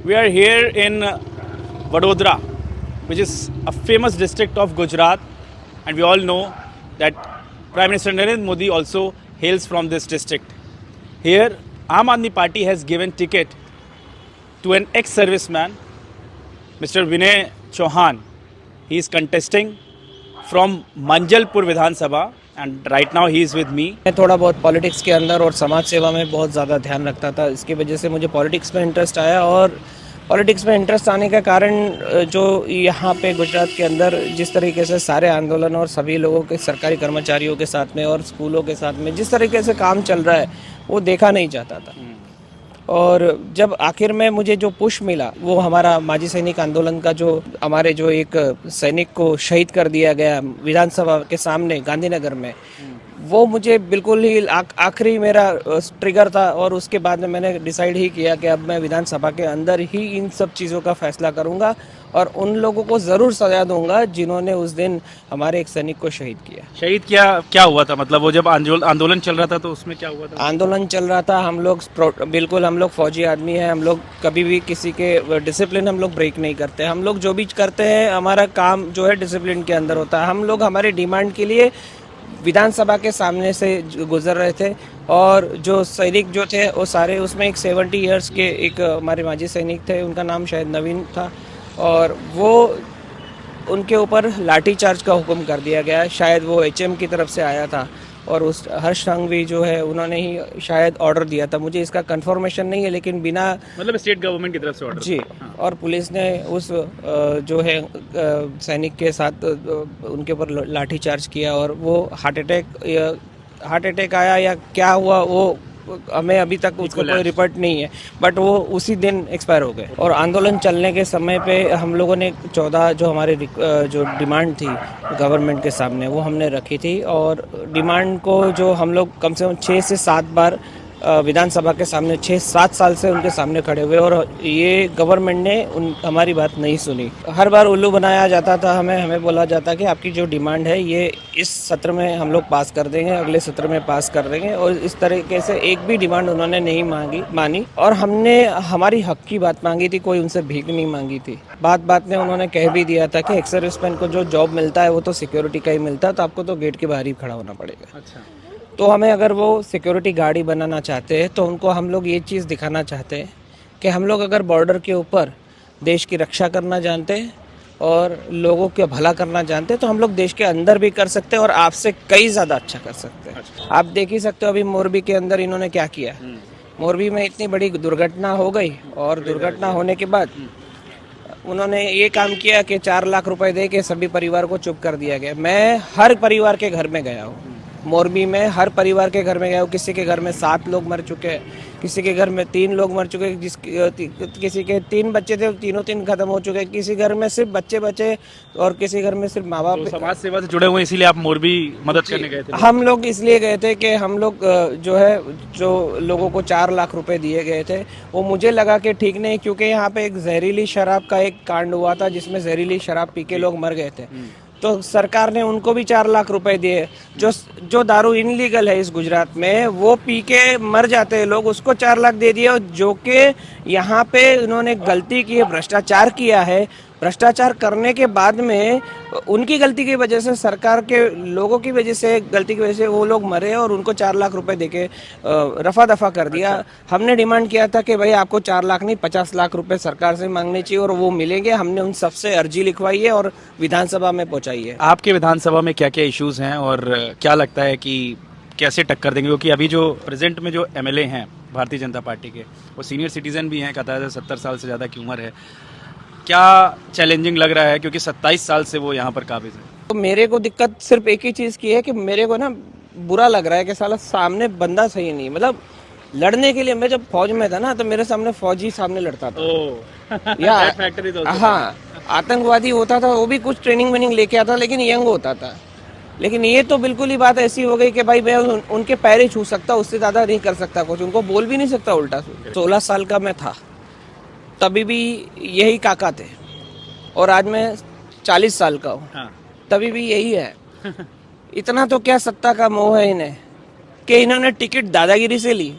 We are here in Vadodara, which is a famous district of Gujarat, and we all know that Prime Minister Narendra Modi also hails from this district. Here, Aam Aadmi Party has given ticket to an ex-serviceman, Mr. Vinay Chauhan. He is contesting from Manjalpur Vidhan Sabha, and right now he is with me. मैं थोड़ा बहुत politics के अंदर और समाज सेवा में बहुत ज़्यादा ध्यान रखता था। इसकी वजह से मुझे पॉलिटिक्स में इंटरेस्ट आया और पॉलिटिक्स में इंटरेस्ट आने का कारण जो यहाँ पे गुजरात के अंदर जिस तरीके से सारे आंदोलन और सभी लोगों के सरकारी कर्मचारियों के साथ में और स्कूलों के साथ में जिस तरीके से काम चल रहा है वो देखा नहीं जाता था। और जब आखिर में मुझे जो पुश मिला वो हमारा माजी सैनिक आंदोलन का जो हमारे जो एक सैनिक को शहीद कर दिया गया विधानसभा के सामने गांधीनगर में, वो मुझे बिल्कुल ही आखिरी मेरा ट्रिगर था। और उसके बाद में मैंने डिसाइड ही किया कि अब मैं विधानसभा के अंदर ही इन सब चीज़ों का फैसला करूंगा और उन लोगों को ज़रूर सजा दूंगा जिन्होंने उस दिन हमारे एक सैनिक को शहीद किया। शहीद क्या हुआ था? मतलब वो जब आंदोलन चल रहा था तो उसमें क्या हुआ था? आंदोलन चल रहा था, हम लोग फौजी आदमी हैं, हम लोग कभी भी किसी के डिसिप्लिन हम लोग ब्रेक नहीं करते। हम लोग जो भी करते हैं हमारा काम जो है डिसिप्लिन के अंदर होता है। हम लोग हमारे डिमांड के लिए विधानसभा के सामने से गुजर रहे थे और जो सैनिक जो थे वो सारे उसमें एक 70 इयर्स के एक हमारे माजी सैनिक थे, उनका नाम शायद नवीन था, और वो उनके ऊपर लाठी चार्ज का हुक्म कर दिया गया। शायद वो एचएम की तरफ से आया था और उस हर्ष संघवी जो है उन्होंने ही शायद ऑर्डर दिया था। मुझे इसका कंफर्मेशन नहीं है, लेकिन बिना मतलब स्टेट गवर्नमेंट की तरफ से ऑर्डर जी। हाँ। और पुलिस ने उस जो है सैनिक के साथ उनके ऊपर लाठी चार्ज किया और वो हार्ट अटैक आया या क्या हुआ वो हमें अभी तक उसका कोई रिपोर्ट नहीं है, बट वो उसी दिन एक्सपायर हो गए। और आंदोलन चलने के समय पे हम लोगों ने 14 जो हमारे जो डिमांड थी गवर्नमेंट के सामने वो हमने रखी थी और डिमांड को जो हम लोग कम से कम 6 से 7 बार विधानसभा के सामने 6-7 साल से उनके सामने खड़े हुए और ये गवर्नमेंट ने हमारी बात नहीं सुनी। हर बार उल्लू बनाया जाता था, हमें बोला जाता कि आपकी जो डिमांड है ये इस सत्र में हम लोग पास कर देंगे, अगले सत्र में पास कर देंगे, और इस तरीके से एक भी डिमांड उन्होंने नहीं मानी। और हमने हमारी हक की बात मांगी थी, कोई उनसे भीख नहीं मांगी थी। बात में उन्होंने कह भी दिया था कि एक्स सर्विसमैन को जो जॉब मिलता है वो तो सिक्योरिटी का ही मिलता है, तो आपको तो गेट के बाहर ही खड़ा होना पड़ेगा। अच्छा। तो हमें अगर वो सिक्योरिटी गार्ड ही बनाना चाहते हैं तो उनको हम लोग ये चीज़ दिखाना चाहते हैं कि हम लोग अगर बॉर्डर के ऊपर देश की रक्षा करना जानते हैं और लोगों का भला करना जानते हैं तो हम लोग देश के अंदर भी कर सकते हैं और आपसे कई ज़्यादा अच्छा कर सकते हैं। आप देख ही सकते हो अभी मोरबी के अंदर इन्होंने क्या किया। मोरबी में इतनी बड़ी दुर्घटना हो गई और दुर्घटना होने के बाद उन्होंने ये काम किया कि 4 लाख रुपए दे के सभी परिवार को चुप कर दिया गया। मैं हर परिवार के घर में गया हूँ, मोरबी में हर परिवार के घर में गया हूँ। किसी के घर में 7 लोग मर चुके हैं, किसी के घर में 3 लोग मर चुके हैं, किसी के 3 बच्चे थे, तीनों 3 खत्म हो चुके हैं, किसी घर में सिर्फ बच्चे बचे और किसी घर में सिर्फ माँ बाप। तो समाज सेवा से जुड़े हुए इसीलिए आप मोरबी मदद करने गए थे? हम लोग इसलिए गए थे कि हम लोग जो लोगों को 4 लाख रुपए दिए गए थे वो मुझे लगा कि ठीक नहीं, क्योंकि यहाँ पे एक जहरीली शराब का एक कांड हुआ था जिसमें जहरीली शराब पी के लोग मर गए थे। तो सरकार ने उनको भी 4 लाख रुपए दिए। जो दारू इनलीगल है इस गुजरात में वो पी के मर जाते हैं लोग, उसको 4 लाख दे दिए। और जो कि यहाँ पे उन्होंने गलती की है, भ्रष्टाचार किया है, भ्रष्टाचार करने के बाद में उनकी गलती की वजह से, सरकार के लोगों की वजह से, गलती की वजह से वो लोग मरे और उनको 4 लाख रुपए देके रफा दफा कर दिया। हमने डिमांड किया था कि भाई आपको 4 लाख नहीं 50 लाख रुपए सरकार से मांगने चाहिए और वो मिलेंगे। हमने उन सबसे अर्जी लिखवाई है और विधानसभा में पहुंचाई है। आपके विधानसभा में क्या क्या इश्यूज हैं और क्या लगता है कि कैसे टक्कर देंगे? क्योंकि अभी जो प्रेजेंट में जो एमएलए हैं भारतीय जनता पार्टी के वो सीनियर सिटीजन भी हैं, कहता है 70 साल से ज़्यादा की उम्र है। क्या चैलेंजिंग लग रहा है क्योंकि 27 साल से वो यहाँ पर काबिज है? तो मेरे को दिक्कत सिर्फ एक ही चीज़ की है कि मेरे को ना बुरा लग रहा है कि साला सामने बंदा सही नहीं, मतलब लड़ने के लिए। मैं जब फौज में था ना तो मेरे सामने फौजी सामने लड़ता था या हाँ, आतंकवादी होता था, वो भी कुछ ट्रेनिंग वेनिंग लेके आता, लेकिन यंग होता था। लेकिन ये तो बिल्कुल ही बात ऐसी हो गई कि भाई मैं उनके पैर ही छू सकता, उससे ज़्यादा नहीं कर सकता कुछ, उनको बोल भी नहीं सकता उल्टा। 16 साल का मैं था तभी भी यही काका थे और आज मैं 40 साल का हूँ। हाँ। तभी भी यही है। इतना तो क्या सत्ता का मोह है इन्हें कि इन्होंने टिकट दादागिरी से ली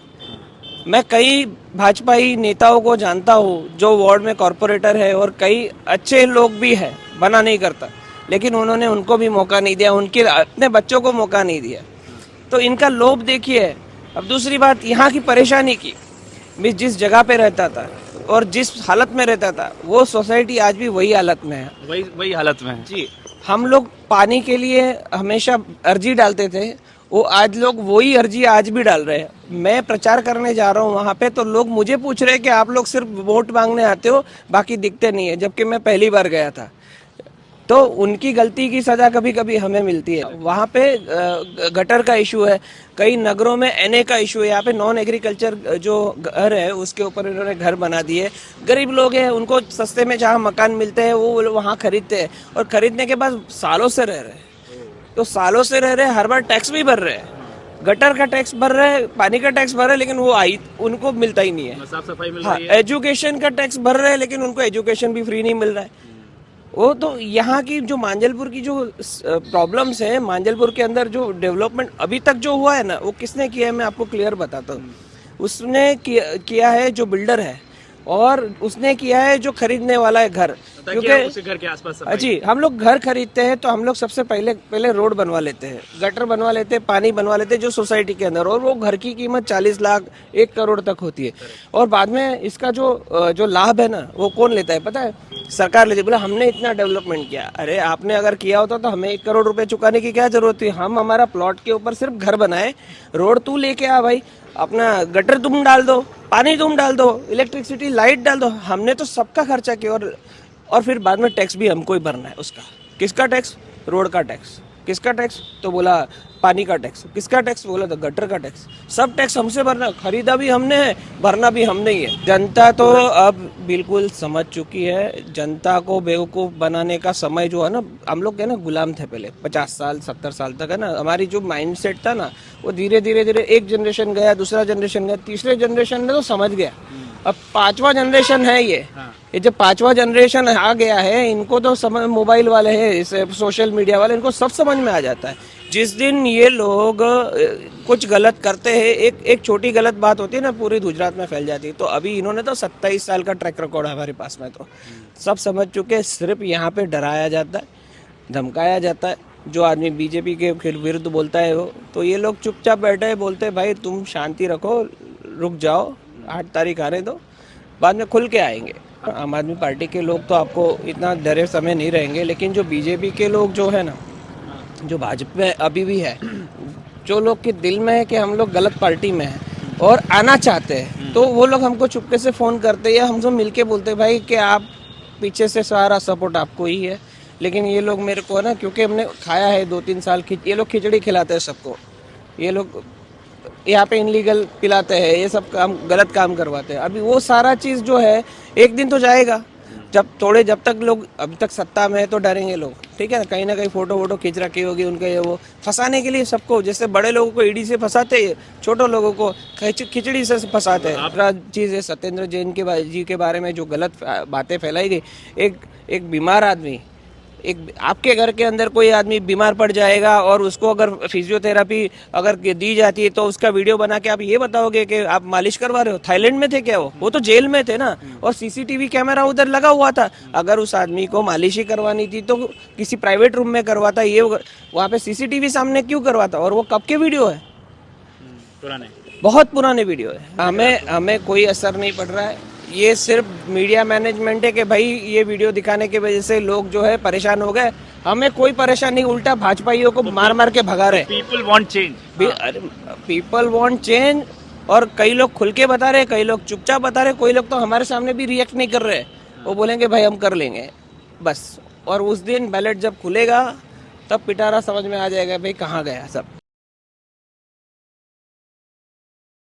मैं कई भाजपाई नेताओं को जानता हूँ जो वार्ड में कॉरपोरेटर है और कई अच्छे लोग भी है, मना नहीं करता, लेकिन उन्होंने उनको भी मौका नहीं दिया, उनके अपने बच्चों को मौका नहीं दिया। तो इनका लोभ देखिए। अब दूसरी बात, यहाँ की परेशानी की, मैं जिस जगह पे रहता था और जिस हालत में रहता था, वो सोसाइटी आज भी वही हालत में है। वही हालत में है। जी, हम लोग पानी के लिए हमेशा अर्जी डालते थे, वो आज लोग वही अर्जी आज भी डाल रहे हैं। मैं प्रचार करने जा रहा हूँ वहाँ पे, तो लोग मुझे पूछ रहे हैं कि आप लोग सिर्फ वोट मांगने आते हो, बाकी दिखते नहीं है, जबकि मैं पहली बार गया था। तो उनकी गलती की सजा कभी कभी हमें मिलती है। वहाँ पे गटर का इशू है, कई नगरों में एनए का इशू है। यहाँ पे नॉन एग्रीकल्चर जो घर है उसके ऊपर इन्होंने घर बना दिए। गरीब लोग हैं, उनको सस्ते में जहाँ मकान मिलते हैं वो वहाँ खरीदते हैं, और खरीदने के बाद सालों से रह रहे हैं। तो सालों से रह रहे हैं, हर बार टैक्स भी भर रहे हैं, गटर का टैक्स भर रहे हैं, पानी का टैक्स भर रहे हैं, लेकिन वो उनको मिलता ही नहीं है। साफ सफाई मिल हाँ, रही है। एजुकेशन का टैक्स भर रहे हैं, लेकिन उनको एजुकेशन भी फ्री नहीं मिल रहा है। वो तो यहाँ की जो मांजलपुर की जो प्रॉब्लम्स है, मांजलपुर के अंदर जो डेवलपमेंट अभी तक जो हुआ है ना, वो किसने किया है मैं आपको क्लियर बताता हूँ। उसने किया है जो बिल्डर है, और उसने किया है जो खरीदने वाला है घर। क्योंकि घर के आसपास जी, हम लोग घर खरीदते हैं तो हम लोग सबसे पहले रोड बनवा लेते हैं, गटर बनवा लेते हैं, पानी बनवा लेते हैं जो सोसाइटी के अंदर, और वो घर की कीमत 40 लाख 1 करोड़ तक होती है। और बाद में इसका जो लाभ है ना, वो कौन लेता है पता है? सरकार लेती है। बोला हमने इतना डेवलपमेंट किया। अरे आपने अगर किया होता तो हमें 1 करोड़ रुपए चुकाने की क्या जरूरत थी? हम हमारा प्लॉट के ऊपर सिर्फ घर बनाए, रोड तू लेके आ भाई, अपना गटर तुम डाल दो, पानी तुम डाल दो, इलेक्ट्रिसिटी लाइट डाल दो। हमने तो सबका खर्चा किया, और फिर बाद में टैक्स भी हमको ही भरना है उसका। किसका टैक्स? रोड का टैक्स। किसका टैक्स? तो बोला पानी का टैक्स। किसका टैक्स? बोला तो गटर का टैक्स। सब टैक्स हमसे भरना, खरीदा भी हमने है, भरना भी हमने ही है। जनता तो अब बिल्कुल समझ चुकी है। जनता को बेवकूफ़ बनाने का समय जो है ना, हम लोग है ना गुलाम थे पहले 50 साल 70 साल तक, है ना। हमारी जो माइंडसेट था ना, वो धीरे धीरे एक जनरेशन गया, दूसरा जनरेशन गया, तीसरे जनरेशन ने तो समझ गया। अब 5वां जनरेशन है ये जो 5वां जनरेशन आ गया है, इनको तो समझ, मोबाइल वाले हैं, सोशल मीडिया वाले, इनको सब समझ में आ जाता है। जिस दिन ये लोग कुछ गलत करते हैं, एक छोटी गलत बात होती है ना, पूरी गुजरात में फैल जाती है। तो अभी इन्होंने तो 27 साल का ट्रैक रिकॉर्ड है हमारे पास में, तो सब समझ चुके। सिर्फ यहाँ पे डराया जाता है, धमकाया जाता है। जो आदमी बीजेपी के विरुद्ध बोलता है वो, तो ये लोग चुपचाप बैठे हैं, बोलते हैं भाई तुम शांति रखो, रुक जाओ, 8 तारीख आने दो, बाद में खुल के आएंगे। आम आदमी पार्टी के लोग तो आपको इतना डरे समय नहीं रहेंगे, लेकिन जो बीजेपी के लोग जो है ना, जो भाजपा में अभी भी है, जो लोग के दिल में है कि हम लोग गलत पार्टी में हैं और आना चाहते हैं, तो वो लोग हमको चुपके से फ़ोन करते हैं या हमसे मिलके बोलते हैं भाई कि आप पीछे से सारा सपोर्ट आपको ही है। लेकिन ये लोग मेरे को ना, क्योंकि हमने खाया है 2-3 साल, ये लोग खिचड़ी खिलाते हैं सबको, ये लोग यहाँ पे इनलीगल पिलाते हैं, ये सब काम गलत काम करवाते हैं। अभी वो सारा चीज़ जो है एक दिन तो जाएगा, जब तक लोग अभी तक सत्ता में है तो डरेंगे लोग, ठीक है ना। कहीं ना कहीं फोटो खींच रखी होगी उनके, ये वो फंसाने के लिए सबको, जैसे बड़े लोगों को ईडी से फंसाते हैं, छोटे लोगों को खिचड़ी से फंसाते हैं। दूसरा चीज़ है सत्येंद्र जैन जी के बारे में जो गलत बातें फैलाई गई। एक बीमार आदमी, एक आपके घर के अंदर कोई आदमी बीमार पड़ जाएगा और उसको अगर फिजियोथेरेपी अगर दी जाती है, तो उसका वीडियो बना के आप ये बताओगे कि आप मालिश करवा रहे हो। थाईलैंड में थे क्या? वो तो जेल में थे ना, और सीसीटीवी कैमरा उधर लगा हुआ था। अगर उस आदमी को मालिश ही करवानी थी तो किसी प्राइवेट रूम में करवाता, ये वहाँ पे सीसीटीवी सामने क्यों करवाता? और वो कब के वीडियो है? पुराने, बहुत पुराने वीडियो है। हमें कोई असर नहीं पड़ रहा है। ये सिर्फ मीडिया मैनेजमेंट है कि भाई ये वीडियो दिखाने की वजह से लोग जो है परेशान हो गए। हमें कोई परेशान नहीं, उल्टा भाजपाइयों को मार के भगा रहे। People want change, people want change. और कई लोग खुल के बता रहे, कई लोग चुपचाप बता रहे, कोई लोग तो हमारे सामने भी रिएक्ट नहीं कर रहे। वो बोलेंगे भाई हम कर लेंगे बस। और उस दिन बैलेट जब खुलेगा तब पिटारा समझ में आ जाएगा भाई कहाँ गया सब।